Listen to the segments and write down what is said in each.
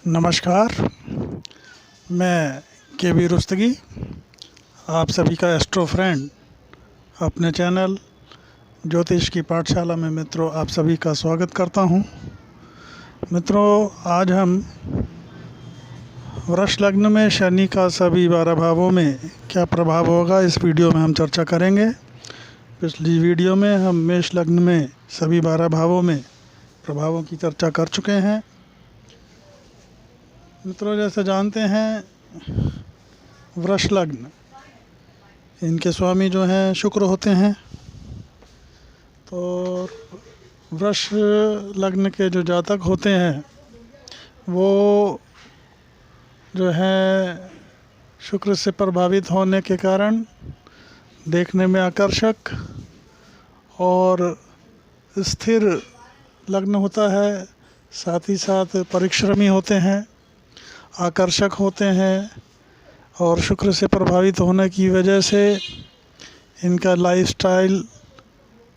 नमस्कार। मैं के रुस्तगी आप सभी का एस्ट्रो फ्रेंड अपने चैनल ज्योतिष की पाठशाला में मित्रों आप सभी का स्वागत करता हूं। मित्रों, आज हम वृष लग्न में शनि का सभी 12 भावों में क्या प्रभाव होगा इस वीडियो में हम चर्चा करेंगे। पिछली वीडियो में हम मेष लग्न में सभी 12 भावों में प्रभावों की चर्चा कर चुके हैं। मित्रों, जैसे जानते हैं वृष लग्न, इनके स्वामी जो हैं शुक्र होते हैं। तो वृष लग्न के जो जातक होते हैं वो जो है शुक्र से प्रभावित होने के कारण देखने में आकर्षक और स्थिर लग्न होता है, साथ ही साथ परिश्रमी होते हैं, आकर्षक होते हैं और शुक्र से प्रभावित होने की वजह से इनका लाइफस्टाइल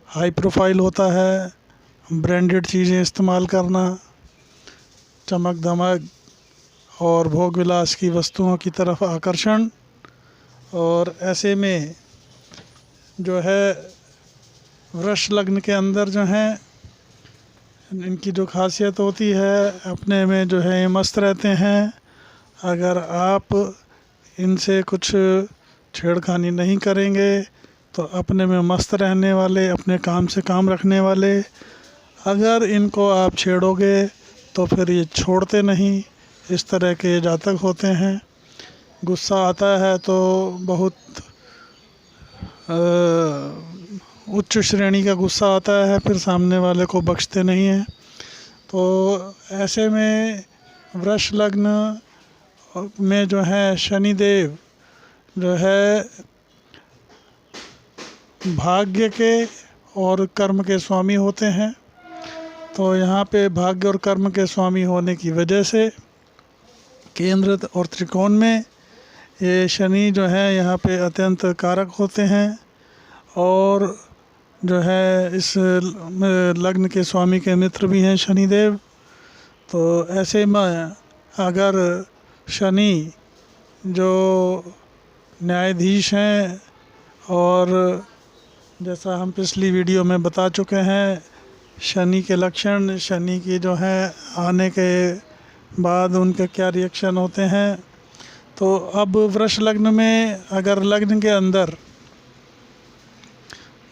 हाई प्रोफाइल होता है। ब्रांडेड चीज़ें इस्तेमाल करना, चमक धमक और भोग विलास की वस्तुओं की तरफ आकर्षण। और ऐसे में जो है वृष लग्न के अंदर जो है इनकी जो खासियत होती है, अपने में जो है मस्त रहते हैं। अगर आप इनसे कुछ छेड़खानी नहीं करेंगे तो अपने में मस्त रहने वाले, अपने काम से काम रखने वाले, अगर इनको आप छेड़ोगे तो फिर ये छोड़ते नहीं, इस तरह के जातक होते हैं। गुस्सा आता है तो बहुत उच्च श्रेणी का गुस्सा आता है, फिर सामने वाले को बख्शते नहीं हैं। तो ऐसे में वृष लग्न में जो है शनि देव जो है भाग्य के और कर्म के स्वामी होते हैं। तो यहाँ पे भाग्य और कर्म के स्वामी होने की वजह से केंद्र और त्रिकोण में ये शनि जो है यहाँ पे अत्यंत कारक होते हैं और जो है इस लग्न के स्वामी के मित्र भी हैं शनिदेव। तो ऐसे में अगर शनि जो न्यायाधीश हैं और जैसा हम पिछली वीडियो में बता चुके हैं शनि के लक्षण, शनि की जो है आने के बाद उनके क्या रिएक्शन होते हैं। तो अब वृष लग्न में अगर लग्न के अंदर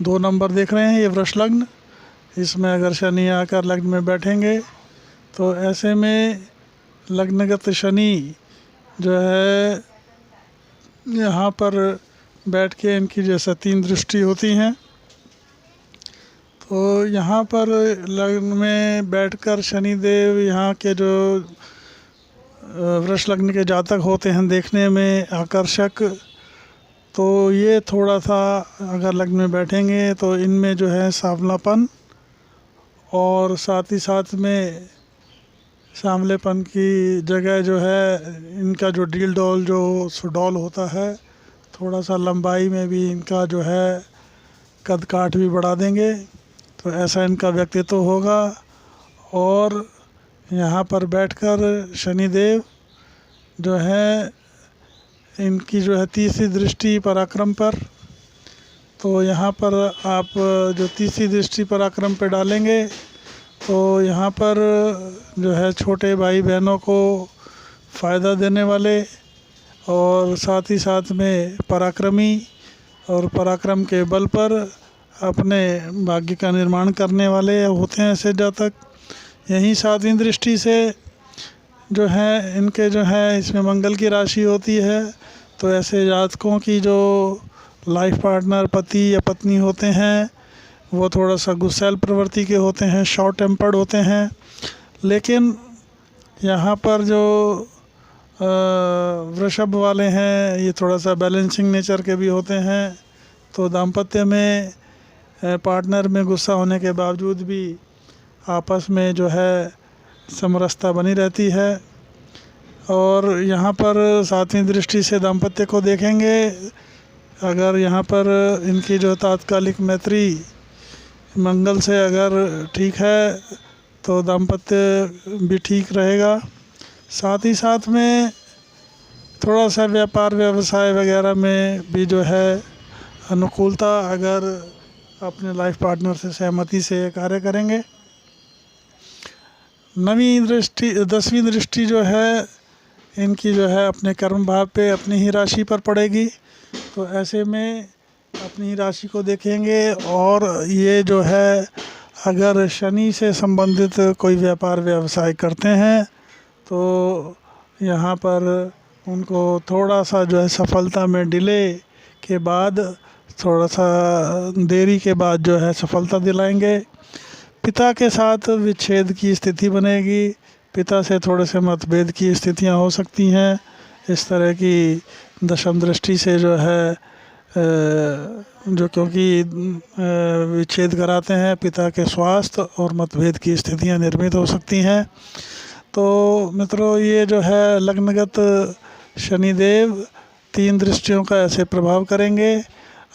2 नंबर देख रहे हैं, ये वृष लग्न, इसमें अगर शनि आकर लग्न में बैठेंगे तो ऐसे में लग्नगत शनि जो है यहाँ पर बैठ के इनकी जैसे 3 दृष्टि होती हैं। तो यहाँ पर लग्न में बैठकर शनिदेव यहाँ के जो वृष लग्न के जातक होते हैं देखने में आकर्षक, तो ये थोड़ा सा अगर लग्न में बैठेंगे तो इनमें जो है सांवलापन और साथ ही साथ में सांवलेपन की जगह जो है इनका जो डील डॉल जो सुडौल होता है, थोड़ा सा लंबाई में भी इनका जो है कद काठ भी बढ़ा देंगे। तो ऐसा इनका व्यक्तित्व होगा। और यहाँ पर बैठकर शनिदेव जो है इनकी जो है तीसरी दृष्टि पराक्रम पर, तो यहाँ पर आप जो तीसरी दृष्टि पराक्रम पर डालेंगे तो यहाँ पर जो है छोटे भाई बहनों को फ़ायदा देने वाले और साथ ही साथ में पराक्रमी और पराक्रम के बल पर अपने भाग्य का निर्माण करने वाले होते हैं ऐसे जातक। यहीं 7वीं दृष्टि से जो है इनके जो है इसमें मंगल की राशि होती है। तो ऐसे जातकों की जो लाइफ पार्टनर पति या पत्नी होते हैं वो थोड़ा सा गुस्सैल प्रवृत्ति के होते हैं, शॉर्ट टेम्पर्ड होते हैं। लेकिन यहाँ पर जो वृषभ वाले हैं ये थोड़ा सा बैलेंसिंग नेचर के भी होते हैं। तो दाम्पत्य में पार्टनर में गुस्सा होने के बावजूद भी आपस में जो है समरसता बनी रहती है। और यहाँ पर 7वीं दृष्टि से दाम्पत्य को देखेंगे, अगर यहाँ पर इनकी जो तात्कालिक मैत्री मंगल से अगर ठीक है तो दाम्पत्य भी ठीक रहेगा। साथ ही साथ में थोड़ा सा व्यापार व्यवसाय वगैरह में भी जो है अनुकूलता, अगर अपने लाइफ पार्टनर से सहमति से कार्य करेंगे। नवीं दृष्टि, 10वीं दृष्टि जो है इनकी जो है अपने कर्म भाव पे अपनी ही राशि पर पड़ेगी। तो ऐसे में अपनी ही राशि को देखेंगे, और ये जो है अगर शनि से संबंधित कोई व्यापार व्यवसाय करते हैं तो यहाँ पर उनको थोड़ा सा जो है सफलता में डिले के बाद, थोड़ा सा देरी के बाद जो है सफलता दिलाएंगे। पिता के साथ विच्छेद की स्थिति बनेगी, पिता से थोड़े से मतभेद की स्थितियां हो सकती हैं। इस तरह की दशम दृष्टि से जो है जो क्योंकि विच्छेद कराते हैं, पिता के स्वास्थ्य और मतभेद की स्थितियां निर्मित हो सकती हैं। तो मित्रों, ये जो है लग्नगत शनिदेव 3 दृष्टियों का ऐसे प्रभाव करेंगे।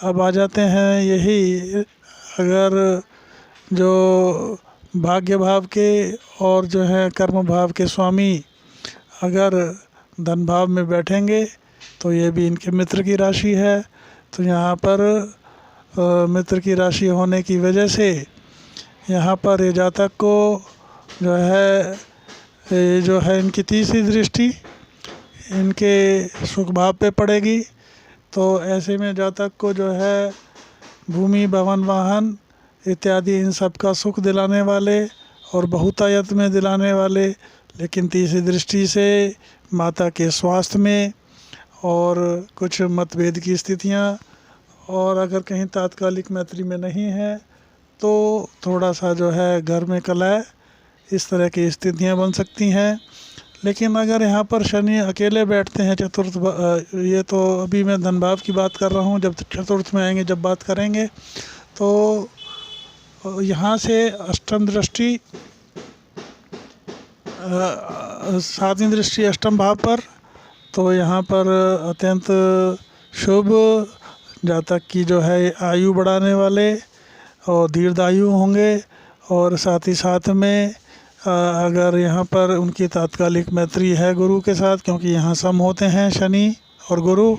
अब आ जाते हैं यही, अगर जो भाग्य भाव के और जो है कर्म भाव के स्वामी अगर धन भाव में बैठेंगे तो ये भी इनके मित्र की राशि है। तो यहाँ पर मित्र की राशि होने की वजह से यहाँ पर ये जातक को जो है इनकी तीसरी दृष्टि इनके सुख भाव पे पड़ेगी। तो ऐसे में जातक को जो है भूमि, भवन, वाहन इत्यादि इन सब का सुख दिलाने वाले और बहुतायत में दिलाने वाले, लेकिन तीसरी दृष्टि से माता के स्वास्थ्य में और कुछ मतभेद की स्थितियाँ, और अगर कहीं तात्कालिक मैत्री में नहीं है तो थोड़ा सा जो है घर में कलह, इस तरह की स्थितियाँ बन सकती हैं। लेकिन अगर यहाँ पर शनि अकेले बैठते हैं चतुर्थ, ये तो अभी मैं धन भाव की बात कर रहा हूँ, जब चतुर्थ में आएंगे जब बात करेंगे तो यहाँ से अष्टम दृष्टि, 7वीं दृष्टि अष्टम भाव पर, तो यहाँ पर अत्यंत शुभ, जातक की जो है आयु बढ़ाने वाले और दीर्घायु होंगे। और साथ ही साथ में अगर यहाँ पर उनकी तात्कालिक मैत्री है गुरु के साथ, क्योंकि यहाँ सम होते हैं शनि और गुरु,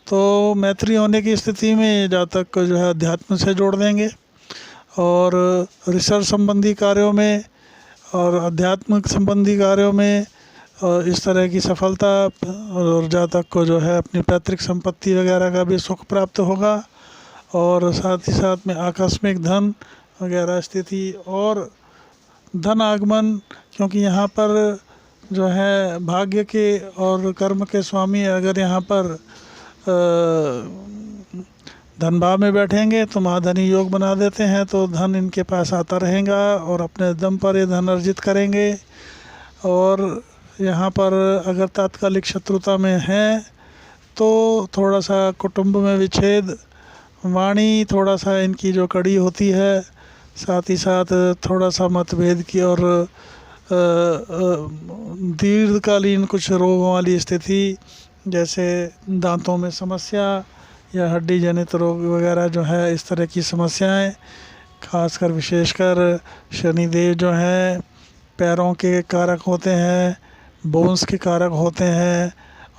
तो मैत्री होने की स्थिति में जातक को जो है अध्यात्म से जोड़ देंगे और रिसर्च संबंधी कार्यों में और आध्यात्मिक संबंधी कार्यों में और इस तरह की सफलता, और जातक को जो है अपनी पैतृक संपत्ति वगैरह का भी सुख प्राप्त होगा। और साथ ही साथ में आकस्मिक धन वगैरह स्थिति और धन आगमन, क्योंकि यहाँ पर जो है भाग्य के और कर्म के स्वामी अगर यहाँ पर धन भाव में बैठेंगे तो महाधनी योग बना देते हैं, तो धन इनके पास आता रहेगा और अपने दम पर ये धन अर्जित करेंगे। और यहाँ पर अगर तात्कालिक शत्रुता में हैं तो थोड़ा सा कुटुंब में विच्छेद, वाणी थोड़ा सा इनकी जो कड़ी होती है, साथ ही साथ थोड़ा सा मतभेद की और दीर्घकालीन कुछ रोगों वाली स्थिति, जैसे दांतों में समस्या या हड्डी जनित रोग वगैरह जो है, इस तरह की समस्याएं, खासकर विशेषकर शनिदेव जो हैं पैरों के कारक होते हैं, बोन्स के कारक होते हैं,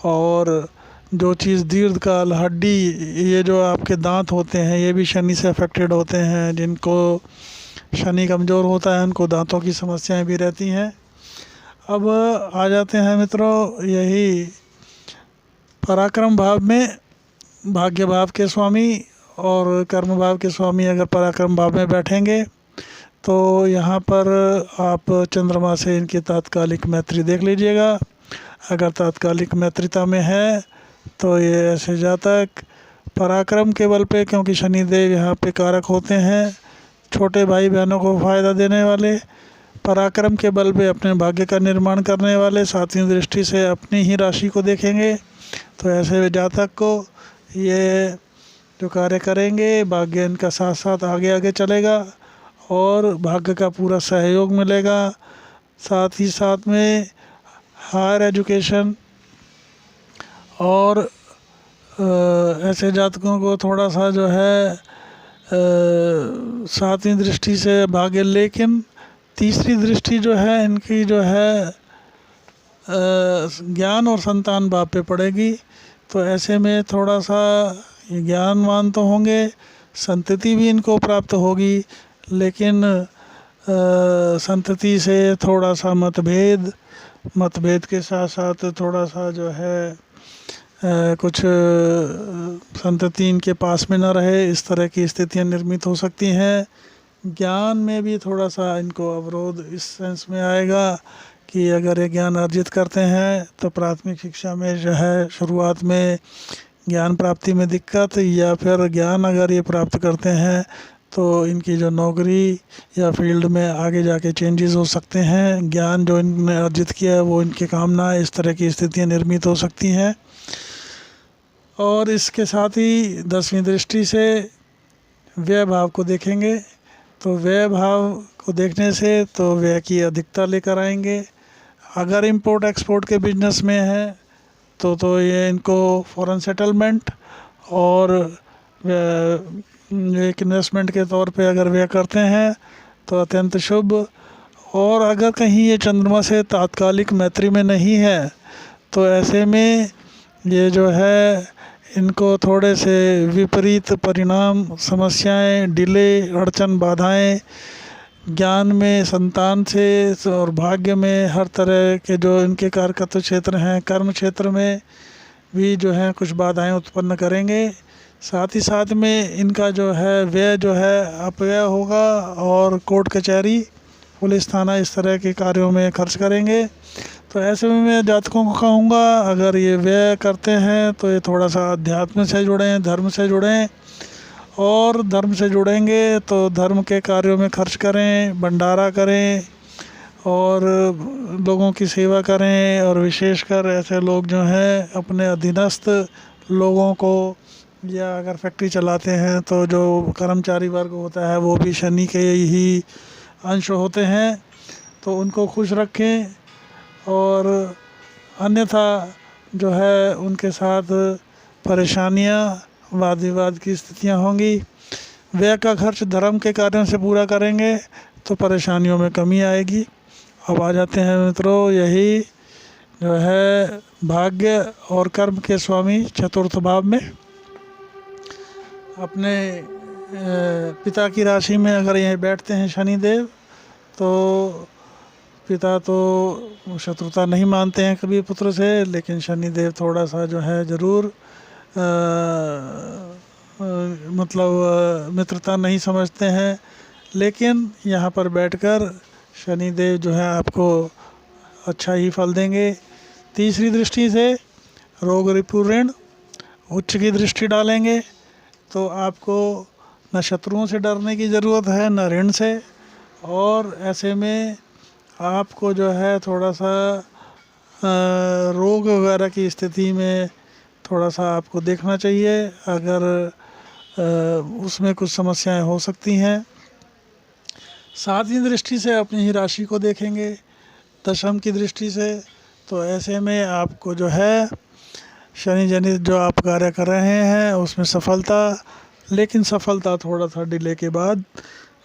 और जो चीज़ दीर्घकाल हड्डी, ये जो आपके दांत होते हैं ये भी शनि से अफेक्टेड होते हैं। जिनको शनि कमज़ोर होता है उनको दांतों की समस्याएं भी रहती हैं। अब आ जाते हैं मित्रों यही पराक्रम भाव में, भाग्य भाव के स्वामी और कर्म भाव के स्वामी अगर पराक्रम भाव में बैठेंगे तो यहाँ पर आप चंद्रमा से इनकी तात्कालिक मैत्री देख लीजिएगा। अगर तात्कालिक मैत्रिता में है तो ये ऐसे जातक पराक्रम के बल पे, क्योंकि शनिदेव यहाँ पे कारक होते हैं छोटे भाई बहनों को फ़ायदा देने वाले, पराक्रम के बल पे अपने भाग्य का निर्माण करने वाले, 7वीं दृष्टि से अपनी ही राशि को देखेंगे, तो ऐसे जातक को ये जो कार्य करेंगे भाग्य इनका साथ साथ आगे आगे चलेगा और भाग्य का पूरा सहयोग मिलेगा। साथ ही साथ में हायर एजुकेशन और ऐसे जातकों को थोड़ा सा जो है 7वीं दृष्टि से भाग्य, लेकिन तीसरी दृष्टि जो है इनकी जो है ज्ञान और संतान भाव पे पड़ेगी। तो ऐसे में थोड़ा सा ये ज्ञानवान तो होंगे, संतति भी इनको प्राप्त होगी, लेकिन संतति से थोड़ा सा मतभेद के साथ साथ थोड़ा सा जो है कुछ संतति इनके पास में ना रहे, इस तरह की स्थितियां निर्मित हो सकती हैं। ज्ञान में भी थोड़ा सा इनको अवरोध इस सेंस में आएगा कि अगर ये ज्ञान अर्जित करते हैं तो प्राथमिक शिक्षा में जो है शुरुआत में ज्ञान प्राप्ति में दिक्कत, या फिर ज्ञान अगर ये प्राप्त करते हैं तो इनकी जो नौकरी या फील्ड में आगे जाके चेंजेस हो सकते हैं। ज्ञान जो इन्होंने अर्जित किया है वो इनके काम ना आए, इस तरह की स्थितियां निर्मित हो सकती हैं। और इसके साथ ही 10वीं दृष्टि से व्यय भाव को देखेंगे, तो व्यय भाव को देखने से तो व्यय की अधिकता लेकर आएंगे। अगर इंपोर्ट एक्सपोर्ट के बिजनेस में है तो ये इनको फॉरेन सेटलमेंट और एक इन्वेस्टमेंट के तौर पे अगर व्यय करते हैं तो अत्यंत शुभ। और अगर कहीं ये चंद्रमा से तात्कालिक मैत्री में नहीं है तो ऐसे में ये जो है इनको थोड़े से विपरीत परिणाम, समस्याएं, डिले, अड़चन, बाधाएं ज्ञान में, संतान से और भाग्य में, हर तरह के जो इनके कार्यकर्ता क्षेत्र हैं, कर्म क्षेत्र में भी जो है कुछ बाधाएं उत्पन्न करेंगे। साथ ही साथ में इनका जो है व्यय जो है अपव्यय होगा और कोर्ट कचहरी, पुलिस थाना इस तरह के कार्यों में खर्च करेंगे। तो ऐसे में मैं जातकों को कहूँगा अगर ये व्यय करते हैं तो ये थोड़ा सा अध्यात्म से जुड़ें, धर्म से जुड़ें, और धर्म से जुड़ेंगे तो धर्म के कार्यों में खर्च करें, भंडारा करें और लोगों की सेवा करें। और विशेषकर ऐसे लोग जो हैं अपने अधीनस्थ लोगों को, या अगर फैक्ट्री चलाते हैं तो जो कर्मचारी वर्ग होता है वो भी शनि के ही अंश होते हैं, तो उनको खुश रखें। और अन्यथा जो है उनके साथ परेशानियां, वाद विवाद की स्थितियां होंगी। व्यय का खर्च धर्म के कार्यों से पूरा करेंगे तो परेशानियों में कमी आएगी। अब आ जाते हैं मित्रों, यही जो है भाग्य और कर्म के स्वामी चतुर्थ भाव में अपने पिता की राशि में अगर यह बैठते हैं शनिदेव, तो पिता तो शत्रुता नहीं मानते हैं कभी पुत्र से, लेकिन शनिदेव थोड़ा सा जो है ज़रूर मतलब मित्रता नहीं समझते हैं। लेकिन यहाँ पर बैठकर शनिदेव जो है आपको अच्छा ही फल देंगे। तीसरी दृष्टि से रोग रिपु ऋण उच्च की दृष्टि डालेंगे, तो आपको न शत्रुओं से डरने की ज़रूरत है न ऋण से। और ऐसे में आपको जो है थोड़ा सा रोग वगैरह की स्थिति में थोड़ा सा आपको देखना चाहिए, अगर उसमें कुछ समस्याएं हो सकती हैं। सातवीं दृष्टि से अपनी ही राशि को देखेंगे दशम की दृष्टि से, तो ऐसे में आपको जो है शनि जनित जो आप कार्य कर रहे हैं उसमें सफलता, लेकिन सफलता थोड़ा सा डिले के बाद,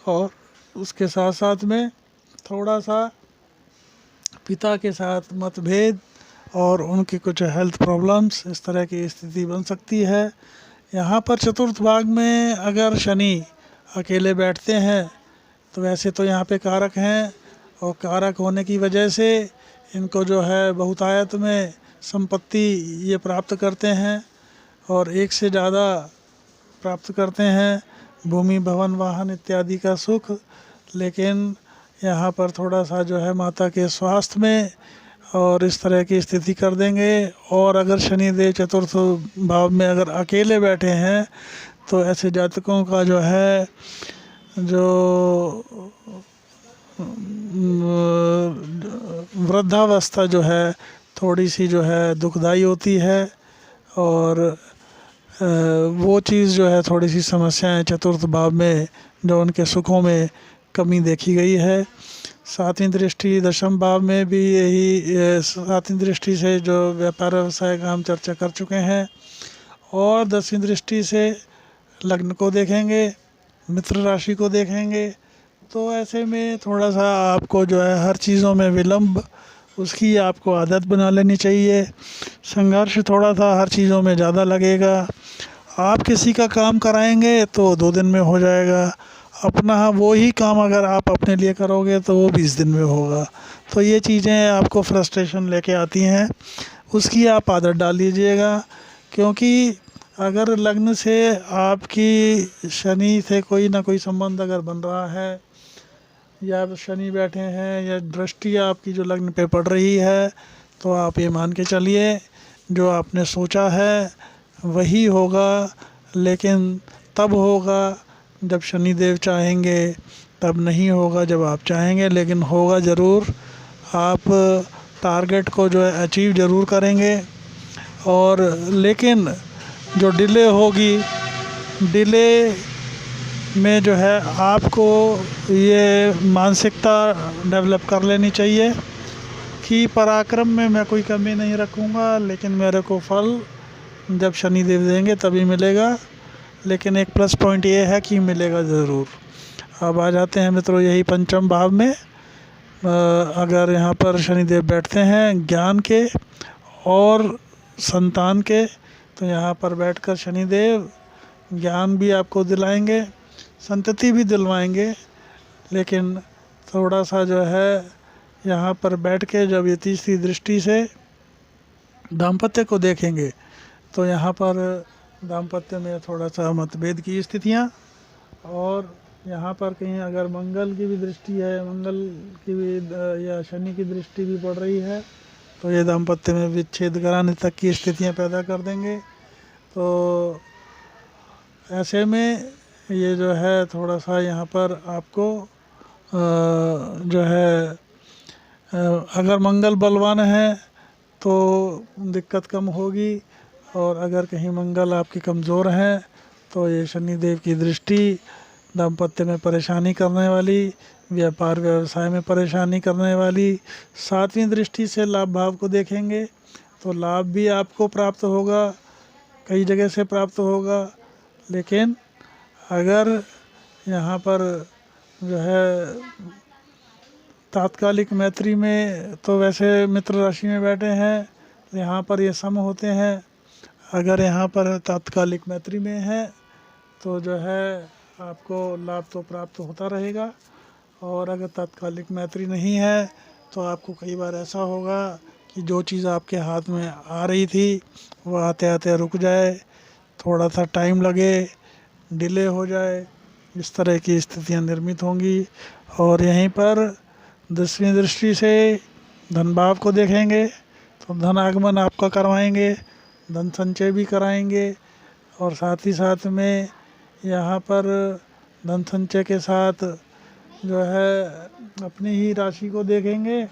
और उसके साथ साथ में थोड़ा सा पिता के साथ मतभेद और उनकी कुछ हेल्थ प्रॉब्लम्स, इस तरह की स्थिति बन सकती है। यहाँ पर चतुर्थ भाग में अगर शनि अकेले बैठते हैं तो वैसे तो यहाँ पे कारक हैं, और कारक होने की वजह से इनको जो है बहुतायत में संपत्ति ये प्राप्त करते हैं, और एक से ज़्यादा प्राप्त करते हैं, भूमि, भवन, वाहन इत्यादि का सुख। लेकिन यहाँ पर थोड़ा सा जो है माता के स्वास्थ्य में और इस तरह की स्थिति कर देंगे। और अगर शनिदेव चतुर्थ भाव में अगर अकेले बैठे हैं तो ऐसे जातकों का जो है जो वृद्धावस्था जो है थोड़ी सी जो है दुखदाई होती है, और वो चीज़ जो है थोड़ी सी समस्याएं चतुर्थ भाव में जो उनके सुखों में कमी देखी गई है। सातवीं दृष्टि दशम भाव में भी यही, सातवीं दृष्टि से जो व्यापार व्यवसाय का हम चर्चा कर चुके हैं। और 10वीं दृष्टि से लग्न को देखेंगे, मित्र राशि को देखेंगे, तो ऐसे में थोड़ा सा आपको जो है हर चीज़ों में विलंब उसकी आपको आदत बना लेनी चाहिए। संघर्ष थोड़ा सा हर चीज़ों में ज़्यादा लगेगा। आप किसी का काम कराएंगे तो 2 दिन में हो जाएगा, अपना वो ही काम अगर आप अपने लिए करोगे तो वो 20 दिन में होगा। तो ये चीज़ें आपको फ्रस्ट्रेशन लेके आती हैं, उसकी आप आदत डाल लीजिएगा। क्योंकि अगर लग्न से आपकी शनि से कोई ना कोई संबंध अगर बन रहा है, या शनि बैठे हैं, या दृष्टि आपकी जो लग्न पे पड़ रही है, तो आप ये मान के चलिए जो आपने सोचा है वही होगा। लेकिन तब होगा जब शनिदेव चाहेंगे, तब नहीं होगा जब आप चाहेंगे, लेकिन होगा ज़रूर। आप टारगेट को जो है अचीव ज़रूर करेंगे। और लेकिन जो डिले होगी, डिले में जो है आपको ये मानसिकता डेवलप कर लेनी चाहिए कि पराक्रम में मैं कोई कमी नहीं रखूँगा, लेकिन मेरे को फल जब शनिदेव देंगे तभी मिलेगा। लेकिन एक प्लस पॉइंट ये है कि मिलेगा ज़रूर। अब आ जाते हैं मित्रों यही पंचम भाव में। अगर यहाँ पर शनिदेव बैठते हैं ज्ञान के और संतान के, तो यहाँ पर बैठकर शनिदेव ज्ञान भी आपको दिलाएंगे, संतति भी दिलवाएंगे। लेकिन थोड़ा सा जो है यहाँ पर बैठ के जब ये तीसरी दृष्टि से दाम्पत्य को देखेंगे, तो यहाँ पर दाम्पत्य में थोड़ा सा मतभेद की स्थितियाँ, और यहाँ पर कहीं अगर मंगल की भी दृष्टि है, मंगल की भी या शनि की दृष्टि भी पड़ रही है, तो ये दाम्पत्य में विच्छेद कराने तक की स्थितियाँ पैदा कर देंगे। तो ऐसे में ये जो है थोड़ा सा यहाँ पर आपको जो है अगर मंगल बलवान है तो दिक्कत कम होगी, और अगर कहीं मंगल आपके कमज़ोर हैं तो ये शनिदेव की दृष्टि दाम्पत्य में परेशानी करने वाली, व्यापार व्यवसाय में परेशानी करने वाली। 7वीं दृष्टि से लाभ भाव को देखेंगे तो लाभ भी आपको प्राप्त होगा, कई जगह से प्राप्त होगा। लेकिन अगर यहाँ पर जो है तात्कालिक मैत्री में, तो वैसे मित्र राशि में बैठे हैं, यहाँ पर ये सम होते हैं। अगर यहाँ पर तात्कालिक मैत्री में है तो जो है आपको लाभ तो प्राप्त होता रहेगा, और अगर तात्कालिक मैत्री नहीं है तो आपको कई बार ऐसा होगा कि जो चीज़ आपके हाथ में आ रही थी वो आते आते रुक जाए, थोड़ा सा टाइम लगे, डिले हो जाए, इस तरह की स्थितियाँ निर्मित होंगी। और यहीं पर 10वीं दृष्टि से धन भाव को देखेंगे तो धन आगमन आपका करवाएंगे, धन संचय भी कराएंगे, और साथ ही साथ में यहाँ पर धन संचय के साथ जो है अपनी ही राशि को देखेंगे,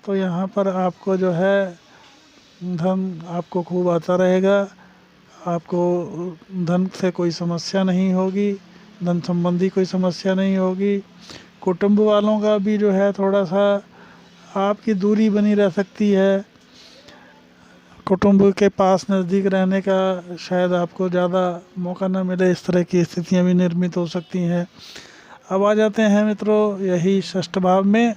तो यहाँ पर आपको जो है धन आपको खूब आता रहेगा, आपको धन से कोई समस्या नहीं होगी, धन संबंधी कोई समस्या नहीं होगी। कुटुंब वालों का भी जो है थोड़ा सा आपकी दूरी बनी रह सकती है, कुटुंब के पास नज़दीक रहने का शायद आपको ज़्यादा मौका न मिले, इस तरह की स्थितियाँ भी निर्मित हो सकती हैं। अब आ जाते हैं मित्रों यही षष्ठ भाव में।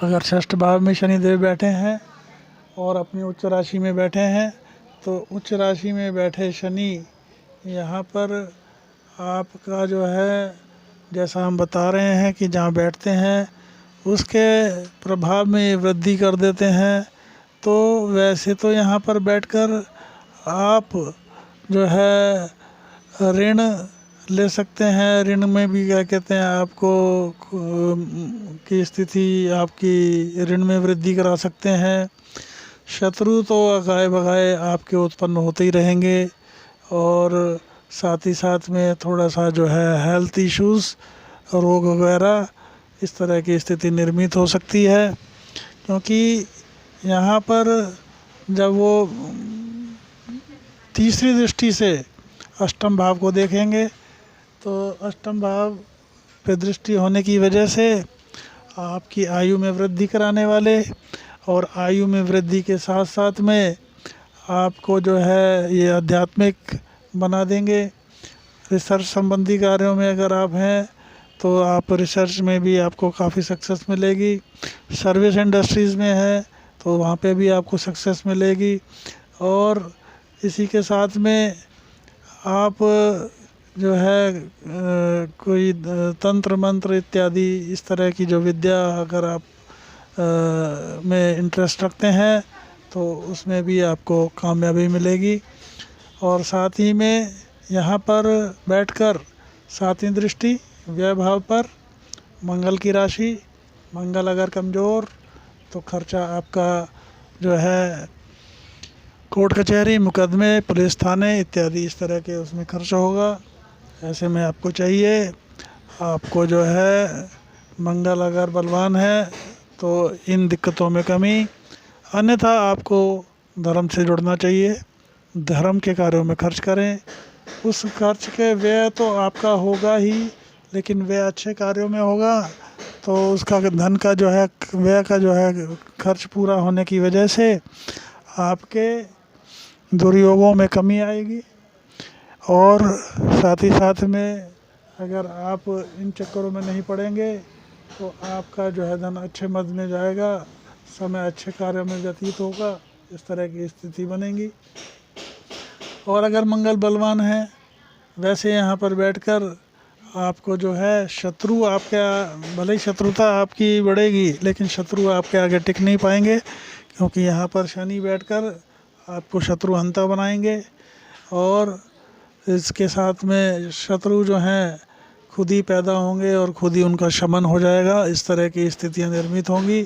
अगर षष्ठ भाव में शनिदेव बैठे हैं और अपनी उच्च राशि में बैठे हैं, तो उच्च राशि में बैठे शनि यहाँ पर आपका जो है, जैसा हम बता रहे हैं कि जहाँ बैठते हैं उसके प्रभाव में वृद्धि कर देते हैं। तो वैसे तो यहाँ पर बैठकर आप जो है ऋण ले सकते हैं, ऋण में भी क्या कहते हैं आपको की स्थिति आपकी ऋण में वृद्धि करा सकते हैं। शत्रु तो अगाए बगाए आपके उत्पन्न होते ही रहेंगे, और साथ ही साथ में थोड़ा सा जो है हेल्थ इश्यूज़, रोग वगैरह, इस तरह की स्थिति निर्मित हो सकती है। क्योंकि यहाँ पर जब वो तीसरी दृष्टि से अष्टम भाव को देखेंगे, तो अष्टम भाव पे दृष्टि होने की वजह से आपकी आयु में वृद्धि कराने वाले, और आयु में वृद्धि के साथ साथ में आपको जो है ये आध्यात्मिक बना देंगे। रिसर्च संबंधी कार्यों में अगर आप हैं तो आप रिसर्च में भी आपको काफ़ी सक्सेस मिलेगी। सर्विस इंडस्ट्रीज़ में है तो वहाँ पे भी आपको सक्सेस मिलेगी। और इसी के साथ में आप जो है कोई तंत्र मंत्र इत्यादि इस तरह की जो विद्या अगर आप में इंटरेस्ट रखते हैं तो उसमें भी आपको कामयाबी मिलेगी। और साथ ही में यहाँ पर बैठकर सातवीं दृष्टि व्यय भाव पर मंगल की राशि, मंगल अगर कमज़ोर तो खर्चा आपका जो है कोर्ट कचहरी, मुकदमे, पुलिस थाने इत्यादि इस तरह के उसमें खर्चा होगा। ऐसे में आपको चाहिए, आपको जो है मंगल अगर बलवान है तो इन दिक्कतों में कमी। अन्यथा आपको धर्म से जुड़ना चाहिए, धर्म के कार्यों में खर्च करें। उस खर्च के व्यय तो आपका होगा ही, लेकिन व्यय अच्छे कार्यों में होगा तो उसका धन का जो है व्यय का जो है खर्च पूरा होने की वजह से आपके दुर्योगों में कमी आएगी। और साथ ही साथ में अगर आप इन चक्करों में नहीं पड़ेंगे तो आपका जो है धन अच्छे मद में जाएगा, समय अच्छे कार्यों में व्यतीत होगा, इस तरह की स्थिति बनेगी। और अगर मंगल बलवान है, वैसे यहाँ पर बैठकर आपको जो है शत्रु आपके, भले ही शत्रुता आपकी बढ़ेगी लेकिन शत्रु आपके आगे टिक नहीं पाएंगे, क्योंकि यहाँ पर शनि बैठकर आपको शत्रु हंता बनाएंगे। और इसके साथ में शत्रु जो हैं खुद ही पैदा होंगे और खुद ही उनका शमन हो जाएगा। इस तरह की स्थितियाँ निर्मित होंगी,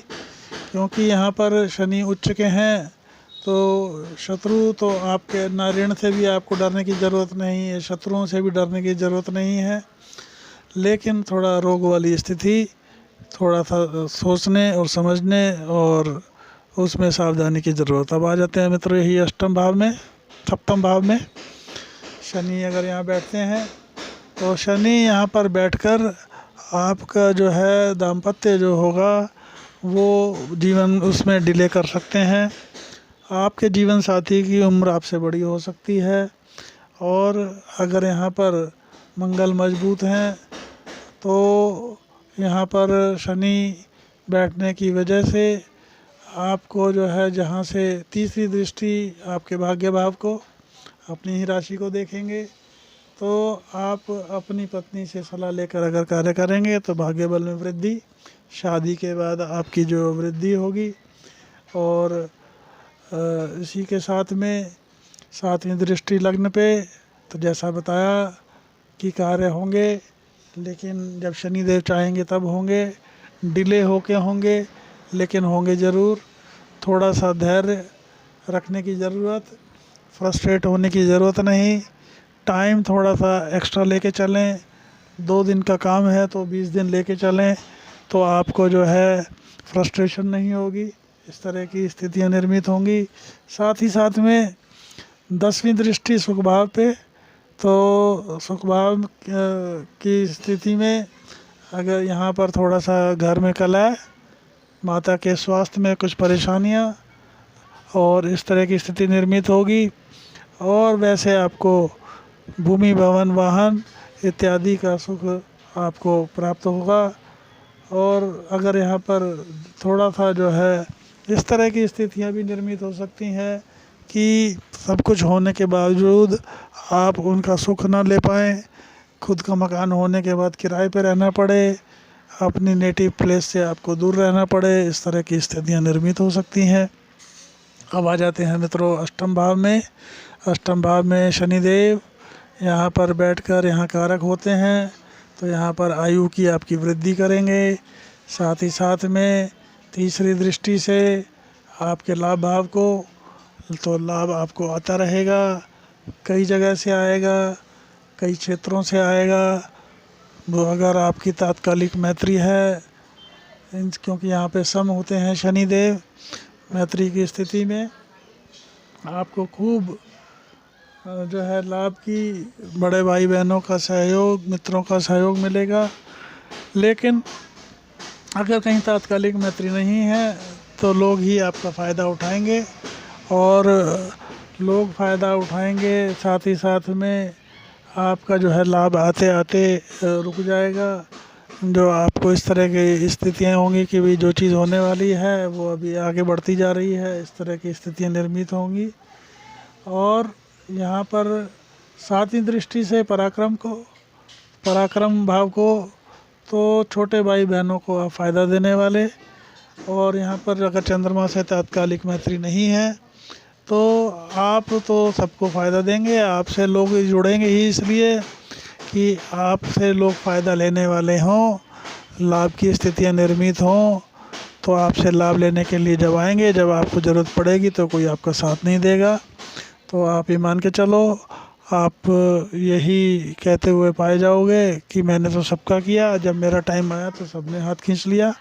क्योंकि यहाँ पर शनि उच्च के हैं तो शत्रु तो आपके ना ऋण से भी आपको डरने की ज़रूरत नहीं है, शत्रुओं से भी डरने की ज़रूरत नहीं है, लेकिन थोड़ा रोग वाली स्थिति, थोड़ा सा सोचने और समझने और उसमें सावधानी की ज़रूरत। अब आ जाते हैं मित्रों यही अष्टम भाव में, सप्तम भाव में शनि अगर यहाँ बैठते हैं तो शनि यहाँ पर बैठकर आपका जो है दाम्पत्य जो होगा वो जीवन उसमें डिले कर सकते हैं। आपके जीवन साथी की उम्र आपसे बड़ी हो सकती है। और अगर यहाँ पर मंगल मजबूत हैं तो यहाँ पर शनि बैठने की वजह से आपको जो है जहाँ से तीसरी दृष्टि आपके भाग्य भाव को, अपनी ही राशि को देखेंगे, तो आप अपनी पत्नी से सलाह लेकर अगर कार्य करेंगे तो भाग्य बल में वृद्धि, शादी के बाद आपकी जो वृद्धि होगी। और इसी के साथ में सातवीं दृष्टि लग्न पे, तो जैसा बताया कि कार्य होंगे, लेकिन जब शनिदेव चाहेंगे तब होंगे, डिले होके होंगे, लेकिन होंगे ज़रूर। थोड़ा सा धैर्य रखने की ज़रूरत, फ्रस्ट्रेट होने की ज़रूरत नहीं, टाइम थोड़ा सा एक्स्ट्रा लेके चलें। 2 दिन का काम है तो 20 दिन लेके चलें तो आपको जो है फ्रस्ट्रेशन नहीं होगी। इस तरह की स्थितियां निर्मित होंगी। साथ ही साथ में 10वीं दृष्टि सुख भाव पे, तो सुख भाव की स्थिति में अगर यहाँ पर थोड़ा सा घर में कलह, माता के स्वास्थ्य में कुछ परेशानियाँ और इस तरह की स्थिति निर्मित होगी। और वैसे आपको भूमि, भवन, वाहन इत्यादि का सुख आपको प्राप्त होगा। और अगर यहाँ पर थोड़ा सा जो है इस तरह की स्थितियाँ भी निर्मित हो सकती हैं कि सब कुछ होने के बावजूद आप उनका सुख ना ले पाएँ, खुद का मकान होने के बाद किराए पे रहना पड़े, अपनी नेटिव प्लेस से आपको दूर रहना पड़े, इस तरह की स्थितियाँ निर्मित हो सकती हैं। अब आ जाते हैं मित्रों अष्टम भाव में। अष्टम भाव में शनिदेव यहाँ पर बैठकर यहाँ कारक होते हैं, तो यहाँ पर आयु की आपकी वृद्धि करेंगे। साथ ही साथ में तीसरी दृष्टि से आपके लाभ भाव को, तो लाभ आपको आता रहेगा, कई जगह से आएगा, कई क्षेत्रों से आएगा। वो अगर आपकी तात्कालिक मैत्री है, क्योंकि यहाँ पे सम होते हैं शनिदेव, मैत्री की स्थिति में आपको खूब जो है लाभ की, बड़े भाई बहनों का सहयोग, मित्रों का सहयोग मिलेगा। लेकिन अगर कहीं तात्कालिक मैत्री नहीं है तो लोग ही आपका फ़ायदा उठाएंगे, और लोग फ़ायदा उठाएंगे, साथ ही साथ में आपका जो है लाभ आते आते रुक जाएगा। जो आपको इस तरह की स्थितियाँ होंगी कि भी जो चीज़ होने वाली है वो अभी आगे बढ़ती जा रही है, इस तरह की स्थितियाँ निर्मित होंगी। और यहाँ पर सातवीं दृष्टि से पराक्रम भाव को तो छोटे भाई बहनों को फ़ायदा देने वाले। और यहाँ पर अगर चंद्रमा से तात्कालिक मैत्री नहीं है तो आप तो सबको फ़ायदा देंगे, आपसे लोग जुड़ेंगे ही इसलिए कि आपसे लोग फ़ायदा लेने वाले हों, लाभ की स्थितियाँ निर्मित हों। तो आपसे लाभ लेने के लिए जब आएंगे, जब आपको ज़रूरत पड़ेगी तो कोई आपका साथ नहीं देगा। तो आप ये मान के चलो, आप यही कहते हुए पाए जाओगे कि मैंने तो सबका किया, जब मेरा टाइम आया तो सबने हाथ खींच लिया।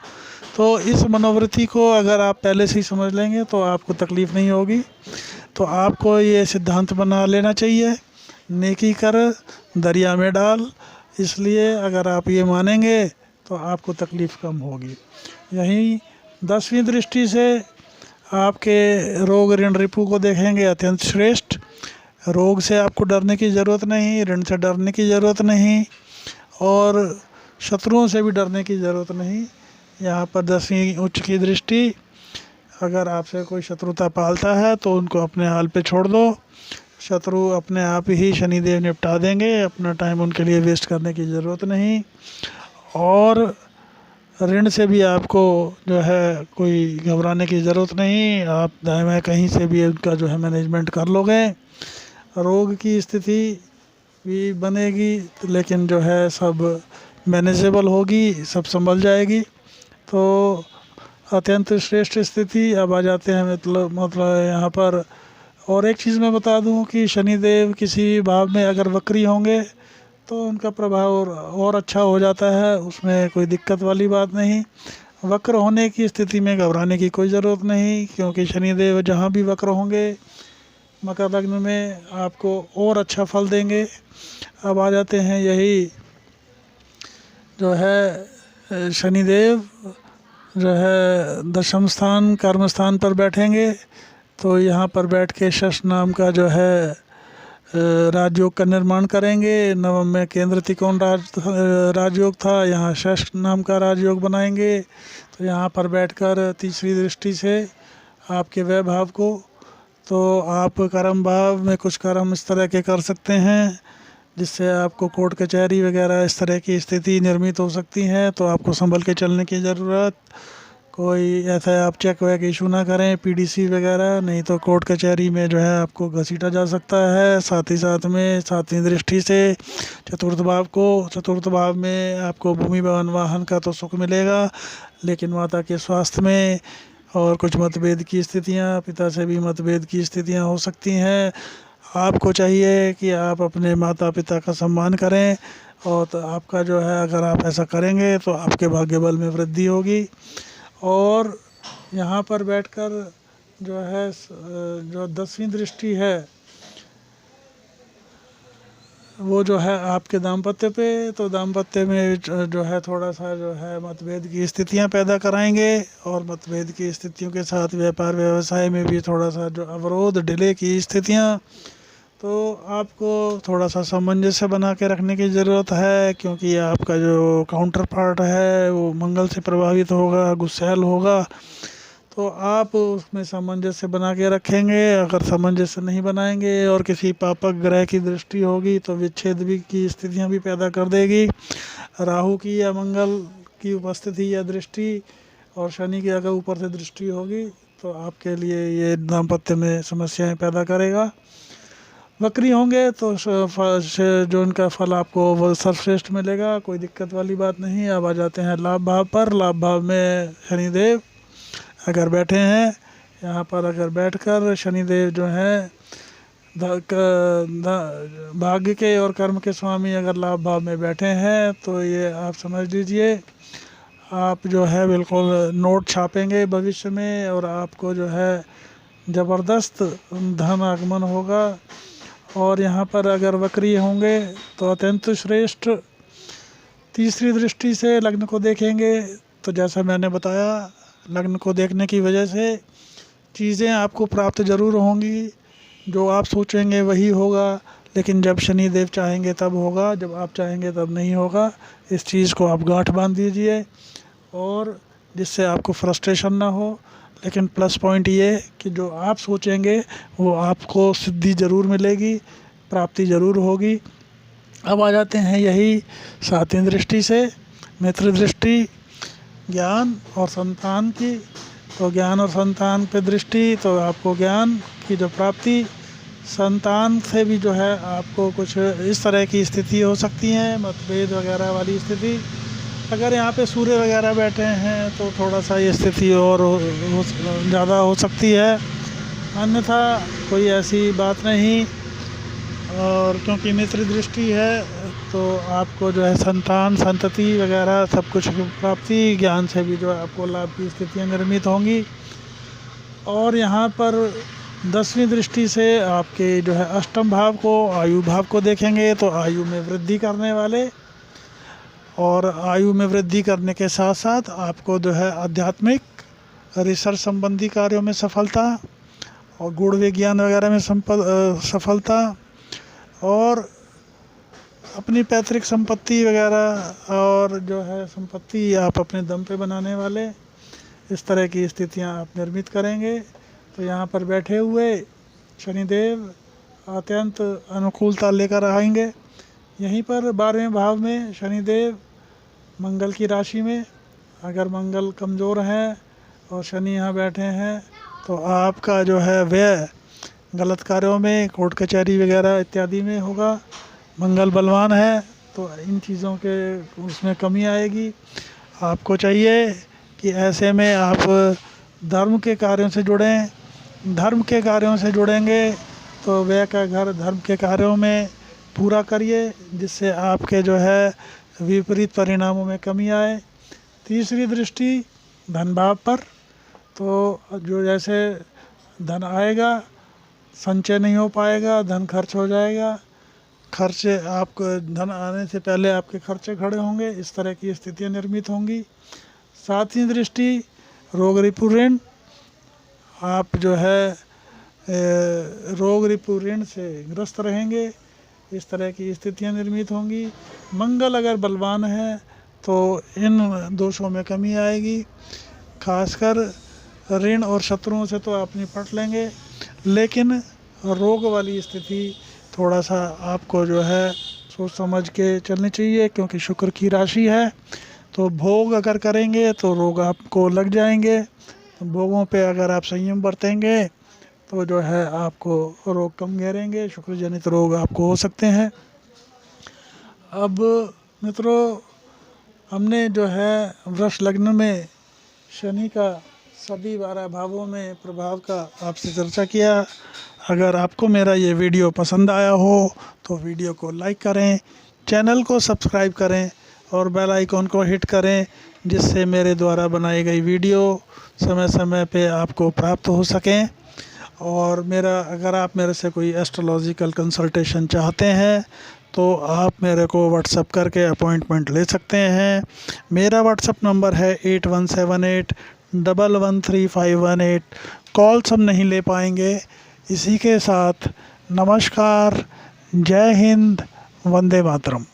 तो इस मनोवृत्ति को अगर आप पहले से ही समझ लेंगे तो आपको तकलीफ़ नहीं होगी। तो आपको ये सिद्धांत बना लेना चाहिए, नेकी कर दरिया में डाल। इसलिए अगर आप ये मानेंगे तो आपको तकलीफ़ कम होगी। यहीं 10वीं दृष्टि से आपके रोग ऋण रिपु को देखेंगे अत्यंत श्रेष्ठ। रोग से आपको डरने की ज़रूरत नहीं, ऋण से डरने की ज़रूरत नहीं, और शत्रुओं से भी डरने की ज़रूरत नहीं। यहाँ पर 10वीं उच्च की दृष्टि, अगर आपसे कोई शत्रुता पालता है तो उनको अपने हाल पे छोड़ दो, शत्रु अपने आप ही शनिदेव निपटा देंगे, अपना टाइम उनके लिए वेस्ट करने की ज़रूरत नहीं। और ऋण से भी आपको जो है कोई घबराने की ज़रूरत नहीं, आप दाएं बाएं कहीं से भी उनका जो है मैनेजमेंट कर लोगे। रोग की स्थिति भी बनेगी लेकिन जो है सब मैनेजेबल होगी, सब संभल जाएगी। तो अत्यंत श्रेष्ठ स्थिति। अब आ जाते हैं मतलब यहाँ पर और एक चीज़ मैं बता दूं कि शनिदेव किसी भाव में अगर वक्री होंगे तो उनका प्रभाव और अच्छा हो जाता है, उसमें कोई दिक्कत वाली बात नहीं। वक्र होने की स्थिति में घबराने की कोई ज़रूरत नहीं, क्योंकि शनिदेव जहाँ भी वक्र होंगे मकर लग्न में आपको और अच्छा फल देंगे। अब आ जाते हैं यही जो है शनिदेव जो है दशम स्थान कर्म स्थान पर बैठेंगे, तो यहाँ पर बैठ के शश नाम का जो है राजयोग का निर्माण करेंगे। नवम में केंद्र त्रिकोण राजयोग था, यहाँ शश नाम का राजयोग बनाएंगे। तो यहाँ पर बैठकर तीसरी दृष्टि से आपके वैभाव को, तो आप कर्म भाव में कुछ कर्म इस तरह के कर सकते हैं जिससे आपको कोर्ट कचहरी वगैरह इस तरह की स्थिति निर्मित हो सकती है। तो आपको संभल के चलने की ज़रूरत, कोई ऐसा आप चेक वैक इशू ना करें, पीडीसी वगैरह, नहीं तो कोर्ट कचहरी में जो है आपको घसीटा जा सकता है। साथ ही साथ में सातवीं दृष्टि से चतुर्थ भाव में आपको भूमि भवन वाहन का तो सुख मिलेगा, लेकिन माता के स्वास्थ्य में और कुछ मतभेद की स्थितियाँ, पिता से भी मतभेद की स्थितियाँ हो सकती हैं। आपको चाहिए कि आप अपने माता पिता का सम्मान करें, और तो आपका जो है अगर आप ऐसा करेंगे तो आपके भाग्य बल में वृद्धि होगी। और यहाँ पर बैठकर जो है जो 10वीं दृष्टि है वो जो है आपके दाम्पत्य पे, तो दाम्पत्य में जो है थोड़ा सा जो है मतभेद की स्थितियाँ पैदा कराएंगे, और मतभेद की स्थितियों के साथ व्यापार व्यवसाय में भी थोड़ा सा जो अवरोध डिले की स्थितियाँ। तो आपको थोड़ा सा सामंजस्य बना के रखने की ज़रूरत है, क्योंकि आपका जो काउंटर पार्ट है वो मंगल से प्रभावित होगा, गुस्सैल होगा। तो आप उसमें सामंजस्य बना के रखेंगे। अगर सामंजस्य नहीं बनाएंगे और किसी पापक ग्रह की दृष्टि होगी तो विच्छेद भी की स्थितियाँ भी पैदा कर देगी। राहु की या मंगल की उपस्थिति या दृष्टि और शनि की अगर ऊपर से दृष्टि होगी तो आपके लिए ये दाम्पत्य में समस्याएं पैदा करेगा। वक्री होंगे तो जो इनका फल आपको वो सर्वश्रेष्ठ मिलेगा, कोई दिक्कत वाली बात नहीं। अब आ जाते हैं लाभ भाव पर। लाभ भाव में शनिदेव अगर बैठे हैं, यहाँ पर अगर बैठकर शनिदेव जो हैं भाग्य के और कर्म के स्वामी अगर लाभ भाव में बैठे हैं तो ये आप समझ लीजिए आप जो है बिल्कुल नोट छापेंगे भविष्य में, और आपको जो है ज़बरदस्त धन आगमन होगा। और यहाँ पर अगर वक्री होंगे तो अत्यंत श्रेष्ठ। तीसरी दृष्टि से लग्न को देखेंगे तो जैसा मैंने बताया, लग्न को देखने की वजह से चीज़ें आपको प्राप्त ज़रूर होंगी, जो आप सोचेंगे वही होगा, लेकिन जब शनिदेव चाहेंगे तब होगा, जब आप चाहेंगे तब नहीं होगा। इस चीज़ को आप गांठ बांध दीजिए, और जिससे आपको फ्रस्ट्रेशन ना हो। लेकिन प्लस पॉइंट ये कि जो आप सोचेंगे वो आपको सिद्धि ज़रूर मिलेगी, प्राप्ति ज़रूर होगी। अब आ जाते हैं यही सातवीं दृष्टि से, मित्र दृष्टि, ज्ञान और संतान की। तो ज्ञान और संतान पे दृष्टि, तो आपको ज्ञान की जो प्राप्ति, संतान से भी जो है आपको कुछ इस तरह की स्थिति हो सकती है, मतभेद वगैरह वाली स्थिति। अगर यहाँ पे सूर्य वगैरह बैठे हैं तो थोड़ा सा ये स्थिति और ज़्यादा हो सकती है, अन्यथा कोई ऐसी बात नहीं। और क्योंकि मित्र दृष्टि है तो आपको जो है संतान, संतति वगैरह सब कुछ की प्राप्ति, ज्ञान से भी जो है आपको लाभ की स्थितियाँ निर्मित होंगी। और यहाँ पर 10वीं दृष्टि से आपके जो है अष्टम भाव को, आयु भाव को देखेंगे, तो आयु में वृद्धि करने वाले, और आयु में वृद्धि करने के साथ साथ आपको जो है आध्यात्मिक रिसर्च संबंधी कार्यों में सफलता, और गुण विज्ञान वगैरह में सफलता, और अपनी पैतृक संपत्ति वगैरह और जो है संपत्ति आप अपने दम पे बनाने वाले, इस तरह की स्थितियां आप निर्मित करेंगे। तो यहाँ पर बैठे हुए शनिदेव अत्यंत अनुकूलता लेकर आएंगे। यहीं पर 12वें भाव में शनिदेव मंगल की राशि में, अगर मंगल कमज़ोर है और शनि यहाँ बैठे हैं तो आपका जो है व्यय गलत कार्यों में, कोर्ट कचहरी वगैरह इत्यादि में होगा। मंगल बलवान है तो इन चीज़ों के उसमें कमी आएगी। आपको चाहिए कि ऐसे में आप धर्म के कार्यों से जुड़ें। धर्म के कार्यों से जुड़ेंगे तो व्यय का घर धर्म के कार्यों में पूरा करिए, जिससे आपके जो है विपरीत परिणामों में कमी आए। तीसरी दृष्टि धन भाव पर, तो जो जैसे धन आएगा संचय नहीं हो पाएगा, धन खर्च हो जाएगा, खर्चे आपको धन आने से पहले आपके खर्चे खड़े होंगे, इस तरह की स्थितियां निर्मित होंगी। सातवीं दृष्टि रोग रिपु ऋण, आप जो है रोग रिपु ऋण से ग्रस्त रहेंगे, इस तरह की स्थितियां निर्मित होंगी। मंगल अगर बलवान है तो इन दोषों में कमी आएगी। खासकर ऋण और शत्रुओं से तो आप निपट लेंगे, लेकिन रोग वाली स्थिति थोड़ा सा आपको जो है सोच समझ के चलनी चाहिए, क्योंकि शुक्र की राशि है। तो भोग अगर करेंगे तो रोग आपको लग जाएंगे। भोगों पे अगर आप संयम बरतेंगे तो जो है आपको रोग कम घेरेंगे, शुक्र जनित रोग आपको हो सकते हैं। अब मित्रों, हमने जो है वृष लग्न में शनि का सभी 12 भावों में प्रभाव का आपसे चर्चा किया। अगर आपको मेरा ये वीडियो पसंद आया हो तो वीडियो को लाइक करें, चैनल को सब्सक्राइब करें और बेल आइकॉन को हिट करें, जिससे मेरे द्वारा बनाई गई वीडियो समय समय पे आपको प्राप्त हो सकें। और अगर आप मेरे से कोई एस्ट्रोलॉजिकल कंसल्टेशन चाहते हैं तो आप मेरे को व्हाट्सअप करके अपॉइंटमेंट ले सकते हैं। मेरा व्हाट्सअप नंबर है 8178113518। कॉल्स हम नहीं ले पाएंगे। इसी के साथ नमस्कार, जय हिंद, वंदे मातरम।